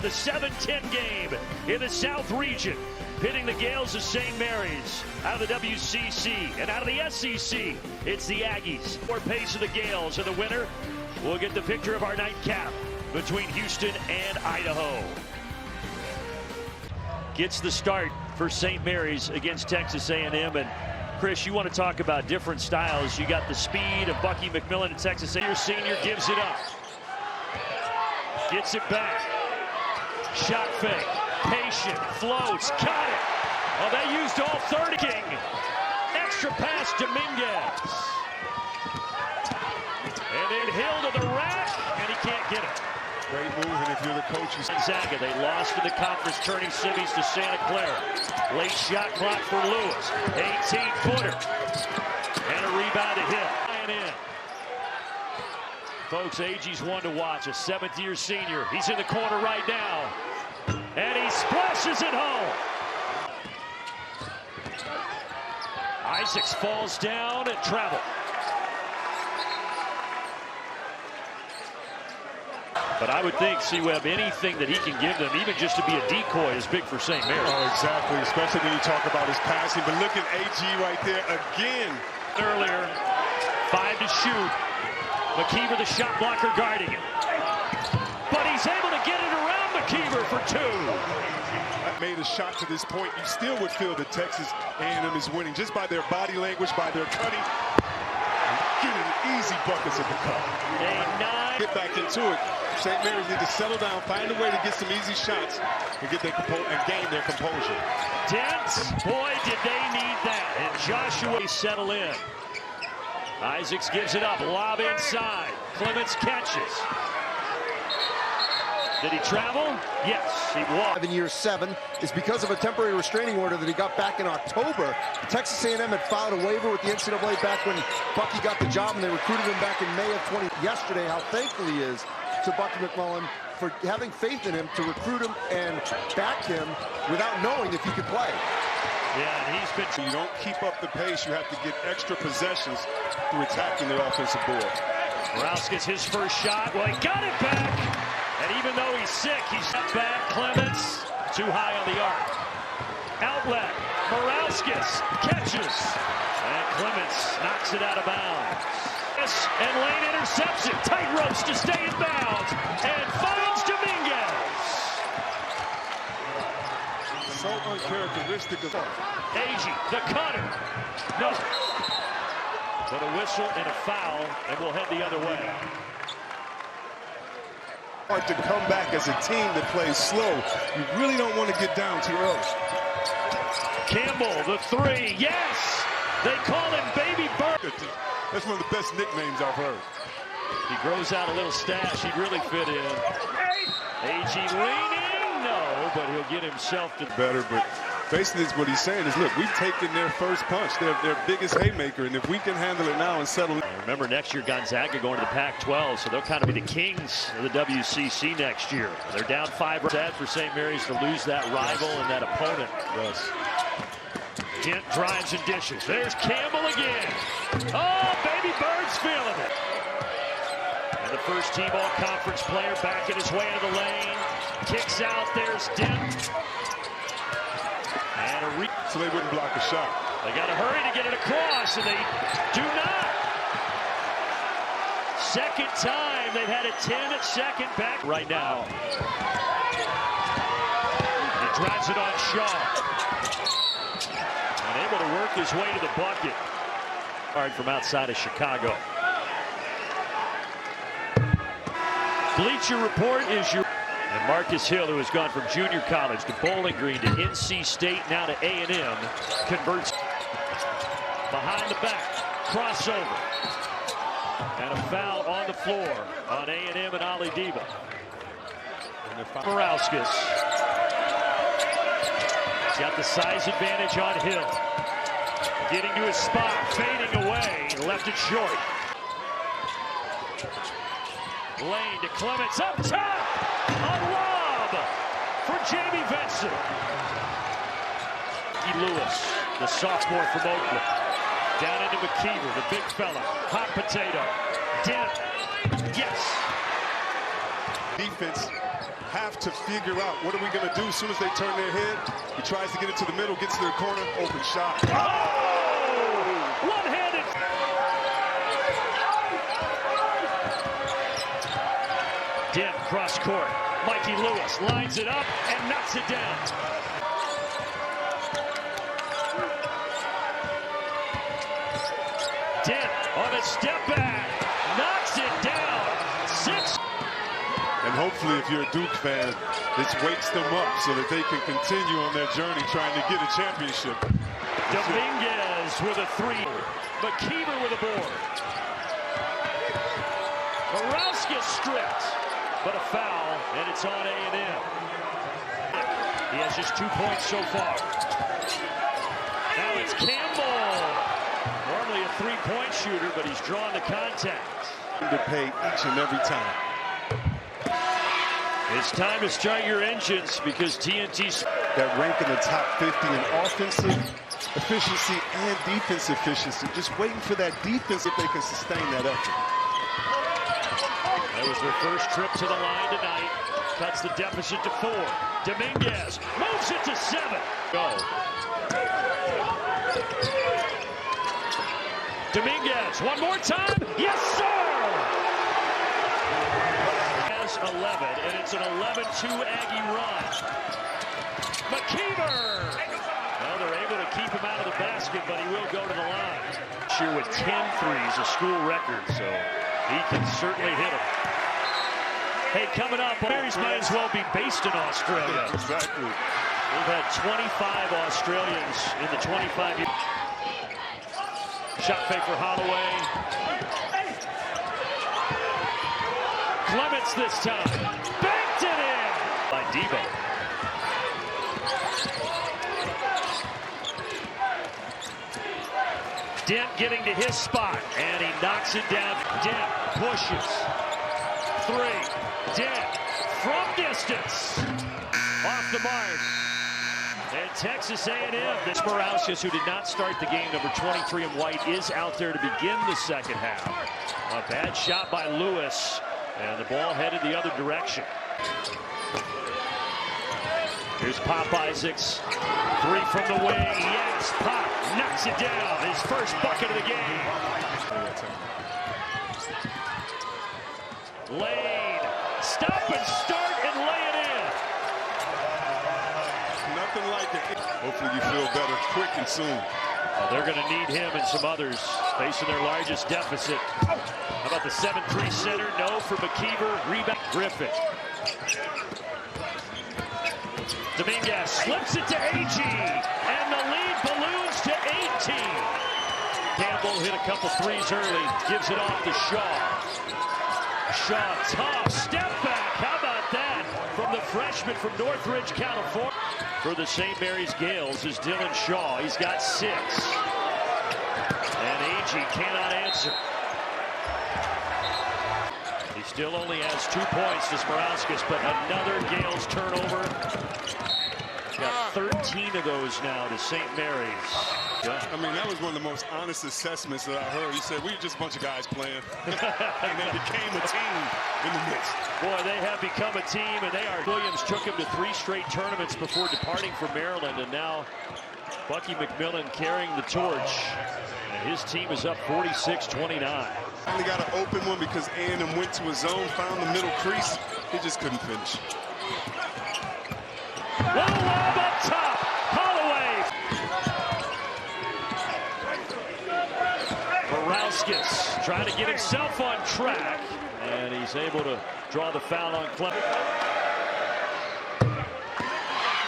Relive, the 7-10 game in the South region, pitting the Gales of St. Mary's out of the WCC and out of the SEC. It's the Aggies. More pace of the Gales, and the winner will get the picture of our nightcap between Houston and Idaho. Gets the start for St. Mary's against Texas A&M. And Chris, you want to talk about different styles. You got the speed of Bucky McMillan at Texas A&M. Your senior gives it up. Gets it back. Shot fake. Patient. Floats. Got it. Oh, they used all 30. King. Extra pass Dominguez. And then Hill to the rack, and he can't get it. Great move, and if you're the coach, Gonzaga, they lost in the conference, turning semis to Santa Clara. Late shot clock for Lewis. 18-footer. And a rebound to Hill. In. Folks, Aggies one to watch, a 7th-year senior. He's in the corner right now. And he splashes it home. Isaacs falls down and travel. But I would think C-Webb, anything that he can give them, even just to be a decoy, is big for St. Mary's. Oh, exactly, especially when you talk about his passing. But look at AG right there again. Earlier, 5 to shoot. McKeever, the shot blocker, guarding him. But he's able to get it around McKeever for 2. That made a shot to this point. You still would feel that Texas A&M is winning just by their body language, by their cutting. Getting easy buckets at the cup. Get back into it. St. Mary's need to settle down, find a way to get some easy shots and get their and gain their composure. Dent, boy, did they need that. And Joshua settle in. Isaacs gives it up, lob inside. Clements catches. Did he travel? Yes, he walked. In year 7 is because of a temporary restraining order that he got back in October. Texas A&M had filed a waiver with the NCAA back when Bucky got the job, and they recruited him back in May of 20. Yesterday, how thankful he is to Bucky McMillan for having faith in him to recruit him and back him without knowing if he could play. Yeah, and he's been. You don't keep up the pace. You have to get extra possessions through attacking their offensive board. Rouse gets his first shot. Well, he got it back. And even though he's sick, he's up back. Clements too high on the arc. Outlet. Morauskas catches. And Clements knocks it out of bounds. And Lane intercepts it. Tight ropes to stay in bounds. And finds Dominguez. So uncharacteristic of Agee, the cutter. No. But a whistle and a foul, and we'll head the other way. Hard to come back as a team that plays slow. You really don't want to get down too early. Campbell, the 3. Yes! They call him Baby Bird. That's one of the best nicknames I've heard. He grows out a little stash. He'd really fit in. Agee leaning. No, but he'll get himself to better. But basically what he's saying is, look, we've taken their first punch, their biggest haymaker, and if we can handle it now and settle it. Remember, next year Gonzaga going to the Pac-12, so they'll kind of be the kings of the WCC next year. They're down 5. Sad for St. Mary's to lose that rival and that opponent. Yes. Dent drives and dishes. There's Campbell again. Oh, Baby Bird's feeling it. And the first team all-conference player backing his way into the lane. Kicks out. There's Dent. And so they wouldn't block a shot. They got to hurry to get it across, and they do not. Second time they've had a 10 at second back right now. He drives it on Shaw. And able to work his way to the bucket. Hard from outside of Chicago. Bleacher Report is your. And Marcus Hill, who has gone from junior college to Bowling Green to NC State, now to A&M, converts behind the back, crossover, and a foul on the floor on A&M and Ali Diva. Morauskas. He's got the size advantage on Hill. Getting to his spot, fading away, left it short. Lane to Clements, up top! A lob for Jamie Vincent. Lewis, the sophomore from Oakland. Down into McKeever, the big fella. Hot potato. Dent. Yes. Defense have to figure out what are we going to do as soon as they turn their head. He tries to get it to the middle, gets to their corner, open shot. Oh! One-handed. Dent cross court. Mikey Lewis lines it up and knocks it down. Dent on a step back, knocks it down. 6. And hopefully, if you're a Duke fan, this wakes them up so that they can continue on their journey trying to get a championship. Dominguez with a 3. McKeever with a board. Borowski stripped, but a foul, and it's on A&M. He has just 2 points so far. Now it's Campbell. Normally a 3-point shooter, but he's drawn the contact. To pay each and every time. It's time to start your engines because TNT's that rank in the top 50 in offensive efficiency and defense efficiency. Just waiting for that defense if they can sustain that effort. That was their first trip to the line tonight. Cuts the deficit to 4. Dominguez moves it to 7. Go. Dominguez, one more time. Yes, sir! Has 11, and it's an 11-2 Aggie run. McKeever! Well, they're able to keep him out of the basket, but he will go to the line. This year with 10 threes, a school record, so he can certainly hit them. Hey, coming up, Mary's might as well be based in Australia. Exactly. We've had 25 Australians in the 25 years. Shot fake for Holloway. Clements this time. Banked it in by Debo. Dent getting to his spot, and he knocks it down. Dent pushes. 3. Dent from distance. Off the mark. And Texas A&M, this Morales, who did not start the game, number 23 in white, is out there to begin the second half. A bad shot by Lewis, and the ball headed the other direction. Here's Pop Isaacs. 3 from the wing. Yes, Pop knocks it down. His first bucket of the game. Lane. Stop and start and lay it in. Nothing like it. Hopefully you feel better quick and soon. Well, they're going to need him and some others facing their largest deficit. How about the 7-3 center? No for McKeever. Rebound. Griffin. Dominguez slips it to Agee, and the lead balloons to 18. Campbell hit a couple threes early, gives it off to Shaw. Shaw, tough step back. How about that from the freshman from Northridge, California? For the St. Mary's Gales is Dylan Shaw. He's got 6. And Agee cannot answer. He still only has 2 points, this Morauskas, but another Gales turnover. Got 13 of those now to St. Mary's. Yeah. I mean, that was one of the most honest assessments that I heard. He said, we were just a bunch of guys playing. And they became a team in the midst. Boy, they have become a team, and they are. Williams took him to 3 straight tournaments before departing for Maryland, and now Bucky McMillan carrying the torch. And his team is up 46-29. Finally got an open one because A&M went to his zone, found the middle crease. He just couldn't finish. Little lob up top. Holloway. Borowskis trying to get himself on track, and he's able to draw the foul on Clemens.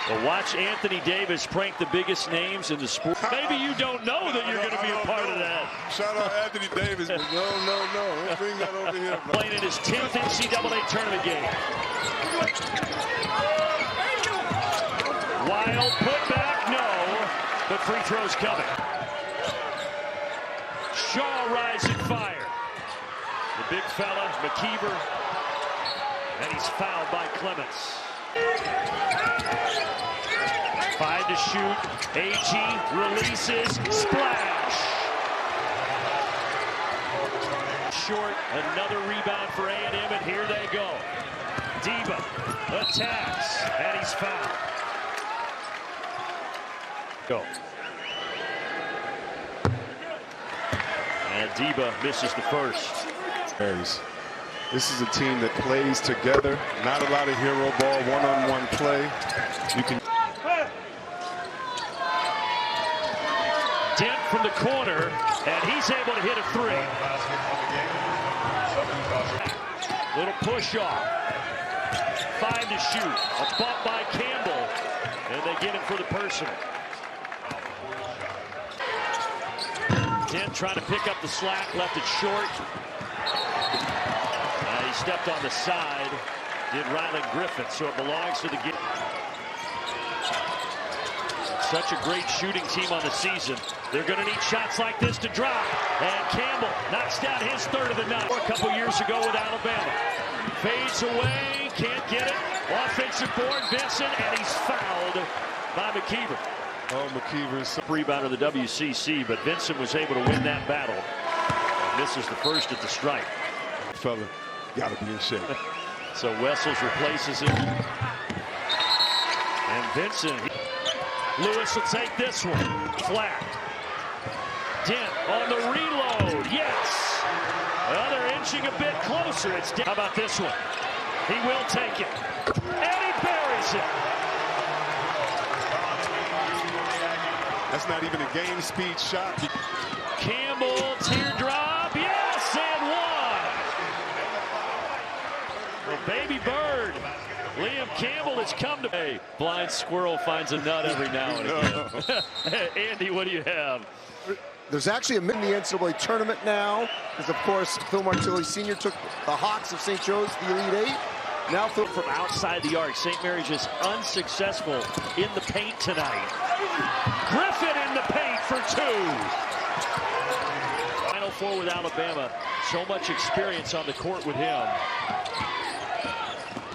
Well, watch Anthony Davis prank the biggest names in the sport. Maybe you don't know that you're going to be a part of that. Shout out Anthony Davis, but no. Don't bring that over here. Playing in his 10th NCAA tournament game. Wild put back, no, but free throws coming. Shaw rising fire. The big fella, McKeever, and he's fouled by Clements. 5 to shoot. Agee releases, splash. Short, another rebound for A&M, and here they go. Diva attacks, and he's fouled. Go. And Diva misses the first. This is a team that plays together. Not a lot of hero ball, one-on-one play. You can. Dent from the corner, and he's able to hit a three. Little push off. 5 to shoot. A bump by Campbell, and they get him for the personal. Dent trying to pick up the slack, left it short. He stepped on the side, did Ryland Griffin, so it belongs to the game. Such a great shooting team on the season. They're going to need shots like this to drop. And Campbell knocks down his third of the night. A couple years ago with Alabama. Fades away, can't get it. Offensive board, Vincent, and he's fouled by McKeever. Oh, McKeever's rebound of the WCC, but Vincent was able to win that battle. And misses the first at the stripe. Fella, gotta be in shape. So Wessels replaces him. And Vincent. Lewis will take this one. Flat. Dent on the reload. Yes. Well, they're inching a bit closer. It's Dent. How about this one? He will take it. And he buries it. That's not even a game speed shot. Campbell, teardrop. Yes, and one. Well, baby bird. Liam Campbell has come to a blind squirrel finds a nut every now and again. Andy, what do you have? There's actually a in the NCAA tournament now, because of course Phil Martilli Sr. took the Hawks of St. Joe's to the Elite Eight. Now Phil from outside the arc. St. Mary's just unsuccessful in the paint tonight. Griffin in the paint for 2. Final four with Alabama. So much experience on the court with him.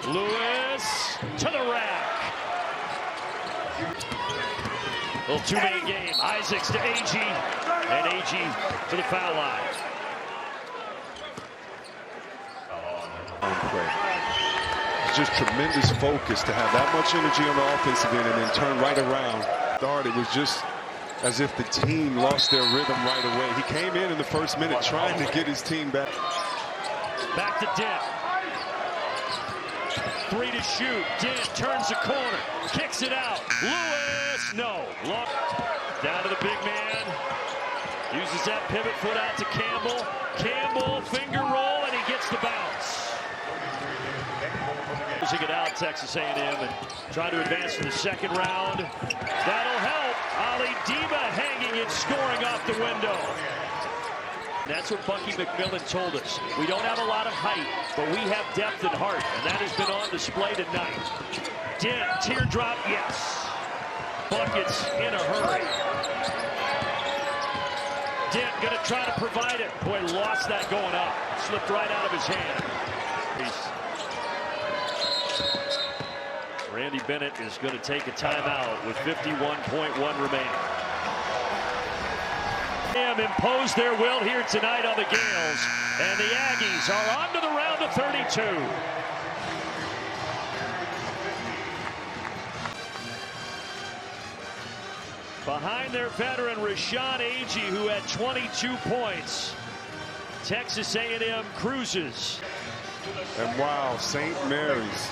Lewis to the rack. Little two-man game. Isaacs to Agee, and Agee to the foul line. It's just tremendous focus to have that much energy on the offensive end and then turn right around. It was just as if the team lost their rhythm right away. He came in the first minute trying to get his team back. Back to Dent. 3 to shoot. Dent turns the corner, kicks it out. Lewis, no. Down to the big man. Uses that pivot foot out to Campbell. Campbell, finger roll, and he gets the bounce. Losing it out, Texas A&M, and trying to advance to the second round. That'll help. Ali Diva hanging and scoring off the window. That's what Bucky McMillan told us. We don't have a lot of height, but we have depth and heart, and that has been on display tonight. Dent, teardrop, yes. Buckets in a hurry. Dent gonna try to provide it. Boy, lost that going up. Slipped right out of his hand. Randy Bennett is going to take a timeout with 51.1 remaining. Impose their will here tonight on the Gales, and the Aggies are on to the round of 32. Behind their veteran Rashawn Agee, who had 22 points. Texas A&M cruises. And wow, St. Mary's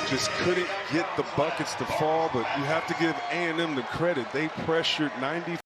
just couldn't get the buckets to fall, but you have to give A&M the credit. They pressured 90.